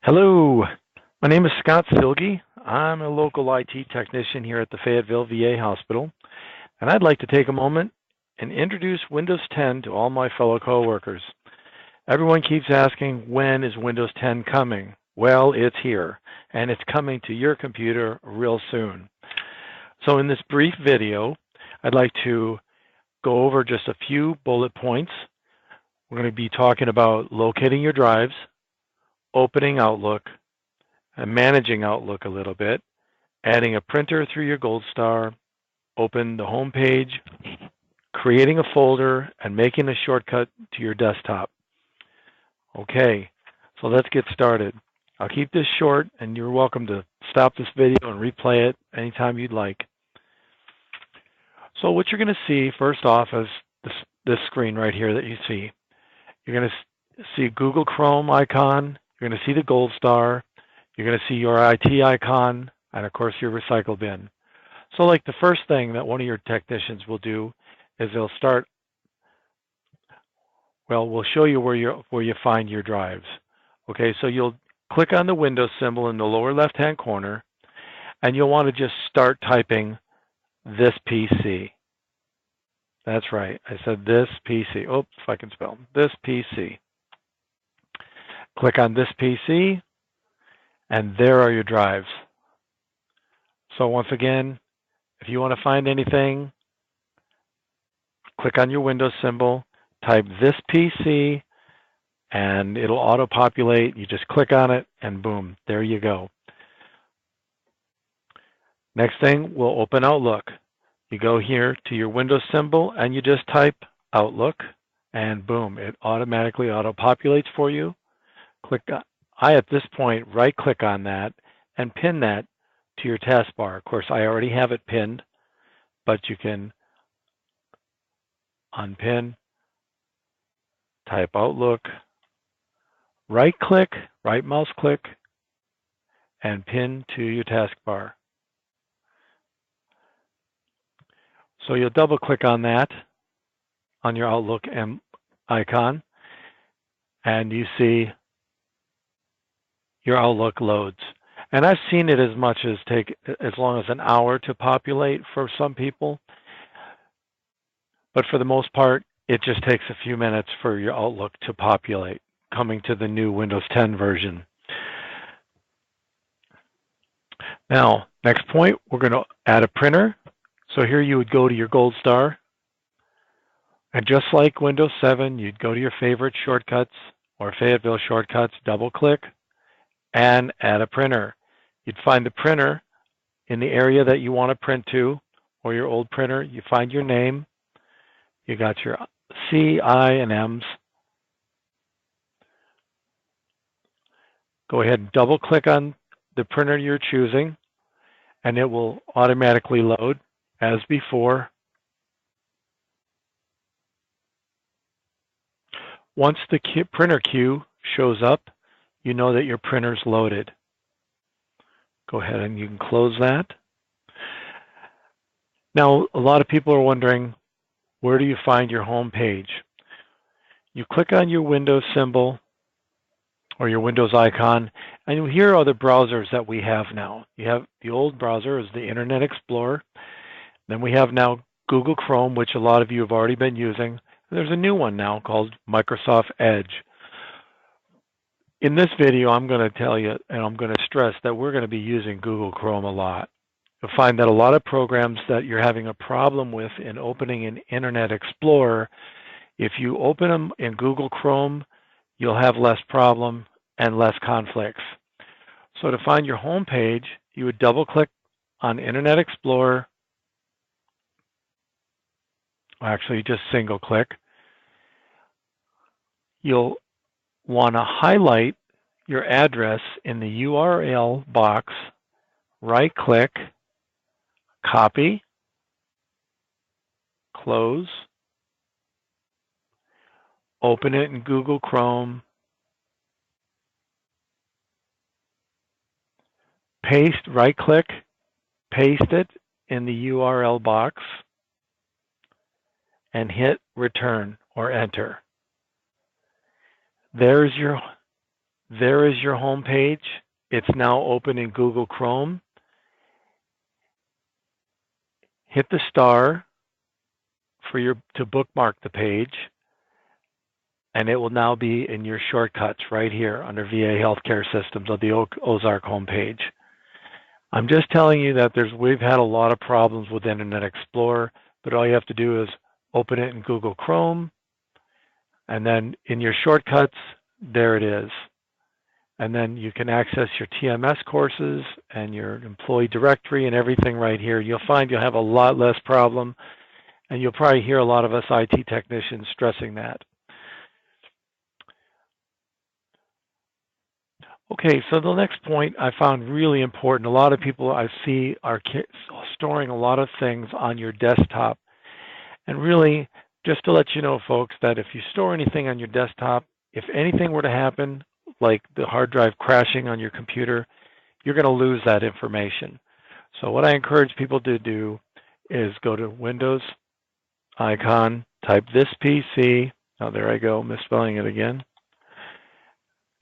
Hello, my name is Scott Silge. I'm a local IT technician here at the Fayetteville VA Hospital, and I'd like to take a moment and introduce Windows 10 to all my fellow coworkers. Everyone keeps asking, when is Windows 10 coming? Well, it's here, and it's coming to your computer real soon. So in this brief video, I'd like to go over just a few bullet points. We're going to be talking about locating your drives, opening Outlook, and managing Outlook a little bit, adding a printer through your Gold Star, open the home page, creating a folder, and making a shortcut to your desktop. Okay, so let's get started. I'll keep this short, and you're welcome to stop this video and replay it anytime you'd like. So what you're going to see first off is this screen right here that you see. You're going to see a Google Chrome icon. You're going to see the Gold Star. You're going to see your IT icon, and of course your recycle bin. So like the first thing that one of your technicians will do is they'll start, well, we'll show you where you find your drives. Okay, so you'll click on the Windows symbol in the lower left-hand corner, and you'll want to just start typing this PC. That's right, I said this PC. Oops, if I can spell this PC. Click on this PC, and there are your drives. So once again, if you want to find anything, click on your Windows symbol, type this PC, and it'll auto-populate. You just click on it, and boom, there you go. Next thing, we'll open Outlook. You go here to your Windows symbol, and you just type Outlook, and boom, it automatically auto-populates for you. At this point, right-click on that and pin that to your taskbar. Of course, I already have it pinned, but you can unpin, type Outlook, right-click, right mouse click, and pin to your taskbar. So you'll double-click on that, on your Outlook icon, and you see your Outlook loads. And I've seen it as much as take as long as an hour to populate for some people. But for the most part, it just takes a few minutes for your Outlook to populate, coming to the new Windows 10 version. Now, next point, we're going to add a printer. So here you would go to your Gold Star. And just like Windows 7, you'd go to your favorite shortcuts or Fayetteville shortcuts, double-click, and add a printer. You'd find the printer in the area that you want to print to, or your old printer. You find your name. You got your C, I, and M's. Go ahead and double-click on the printer you're choosing, and it will automatically load as before. Once the printer queue shows up, you know that your printer's loaded. Go ahead and you can close that. Now, a lot of people are wondering, where do you find your home page? You click on your Windows symbol or your Windows icon, and here are the browsers that we have now. You have the old browser is the Internet Explorer. Then we have now Google Chrome, which a lot of you have already been using. There's a new one now called Microsoft Edge. In this video, I'm going to tell you, and I'm going to stress that we're going to be using Google Chrome a lot. You'll find that a lot of programs that you're having a problem with in opening in Internet Explorer, if you open them in Google Chrome, you'll have less problem and less conflicts. So to find your home page, you would double-click on Internet Explorer. Actually, just single-click. You'll want to highlight your address in the URL box, right-click, copy, close, open it in Google Chrome, paste, right-click, paste it in the URL box, and hit return or enter. There's your There is your home page. It's now open in Google Chrome. Hit the star to bookmark the page, and it will now be in your shortcuts right here under VA Healthcare Systems of the Ozark homepage. I'm just telling you that we've had a lot of problems with Internet Explorer, but all you have to do is open it in Google Chrome, and then in your shortcuts, there it is. And then you can access your TMS courses and your employee directory and everything right here. You'll find you'll have a lot less problem, and you'll probably hear a lot of us IT technicians stressing that. Okay, so the next point I found really important. A lot of people I see are storing a lot of things on your desktop. And really, just to let you know, folks, that if you store anything on your desktop, if anything were to happen, like the hard drive crashing on your computer, you're going to lose that information. So what I encourage people to do is go to Windows icon, type this PC. Oh, there I go, misspelling it again.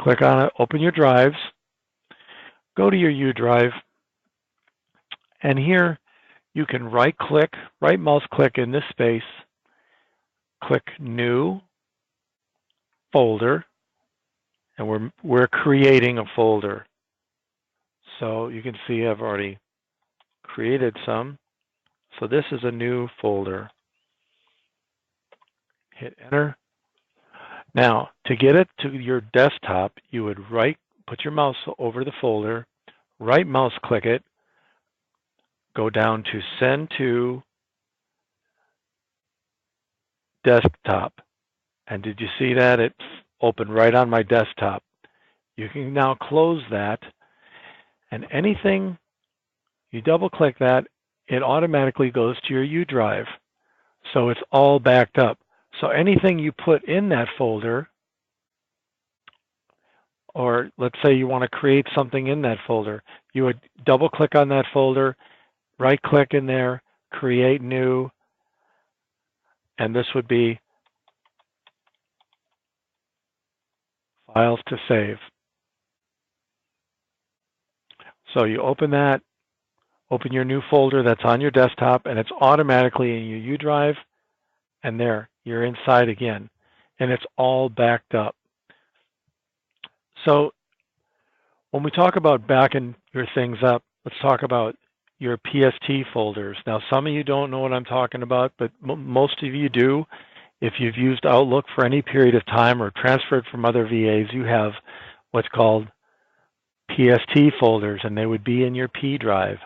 Click on it, open your drives, go to your U drive, and here you can right mouse click in this space, click New Folder, and we're creating a folder. So you can see I've already created some. So this is a new folder. Hit enter. Now, to get it to your desktop, you would put your mouse over the folder, right mouse click it, go down to Send to Desktop. And did you see that? It opened right on my desktop. You can now close that, and anything, you double click that, it automatically goes to your U drive. So it's all backed up. So anything you put in that folder, or let's say you want to create something in that folder, you would double click on that folder, right click in there, create new, and this would be files to save. So you open that, open your new folder that's on your desktop, and it's automatically in your U drive, and there, you're inside again, and it's all backed up. So when we talk about backing your things up, let's talk about your PST folders. Now, some of you don't know what I'm talking about, but most of you do. If you've used Outlook for any period of time or transferred from other VAs, you have what's called PST folders, and they would be in your P drive.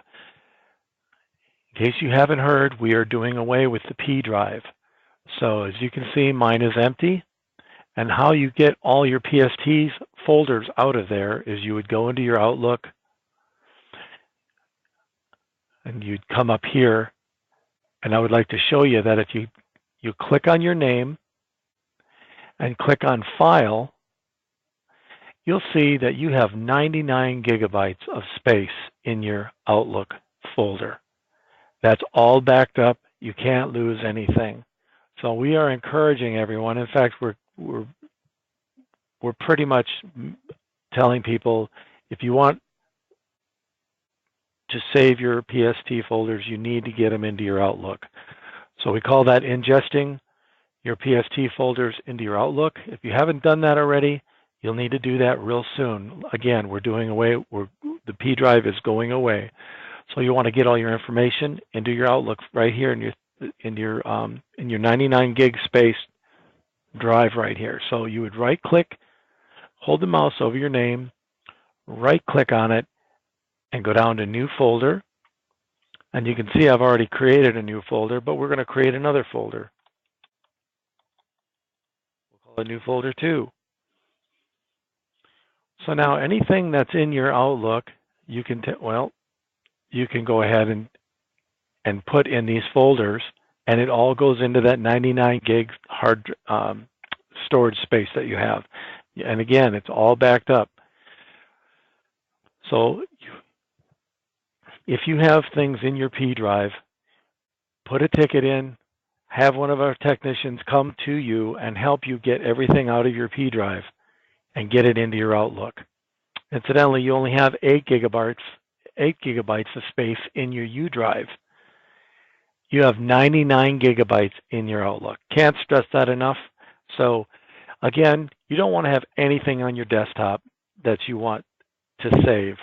In case you haven't heard, we are doing away with the P drive. So as you can see, mine is empty. And how you get all your PST folders out of there is you would go into your Outlook, and you'd come up here, and I would like to show you that if you click on your name and click on File, you'll see that you have 99 gigabytes of space in your Outlook folder. That's all backed up. You can't lose anything. So we are encouraging everyone. In fact, we're pretty much telling people, if you want to save your PST folders, you need to get them into your Outlook. So we call that ingesting your PST folders into your Outlook. If you haven't done that already, you'll need to do that real soon. Again, we're doing away, the P drive is going away. So you want to get all your information into your Outlook right here in your 99 gig space drive right here. So you would right click, hold the mouse over your name, right click on it, and go down to New Folder. And you can see I've already created a new folder, but we're going to create another folder. We'll call it New Folder 2. So now anything that's in your Outlook, you can go ahead and put in these folders, and it all goes into that 99 gig hard storage space that you have. And again, it's all backed up. So if you have things in your P drive, put a ticket in, have one of our technicians come to you and help you get everything out of your P drive. and get it into your Outlook. Incidentally, you only have 8 gigabytes of space in your U drive. You have 99 gigabytes in your Outlook. Can't stress that enough. So again, you don't want to have anything on your desktop that you want to save.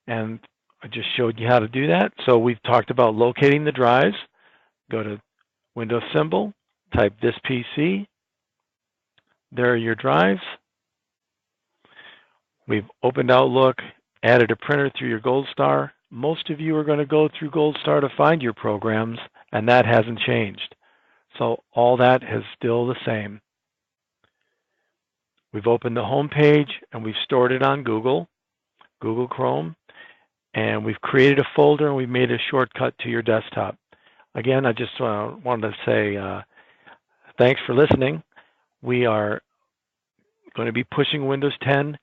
And I just showed you how to do that. So we've talked about locating the drives. Go to Windows symbol, type this PC. There are your drives. We've opened Outlook, added a printer through your Gold Star. Most of you are going to go through Gold Star to find your programs, and that hasn't changed. So all that is still the same. We've opened the home page and we've stored it on Google Chrome, and we've created a folder and we've made a shortcut to your desktop. Again, I just wanted to say thanks for listening. We are going to be pushing Windows 10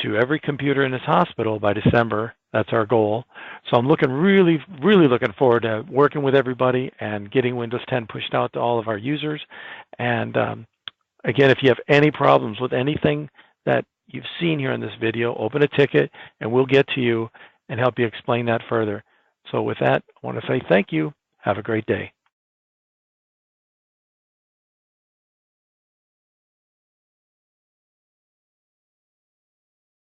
to every computer in this hospital by December. That's our goal. So I'm really looking forward to working with everybody and getting Windows 10 pushed out to all of our users. And again, if you have any problems with anything that you've seen here in this video, open a ticket and we'll get to you and help you explain that further. So with that, I want to say thank you. Have a great day.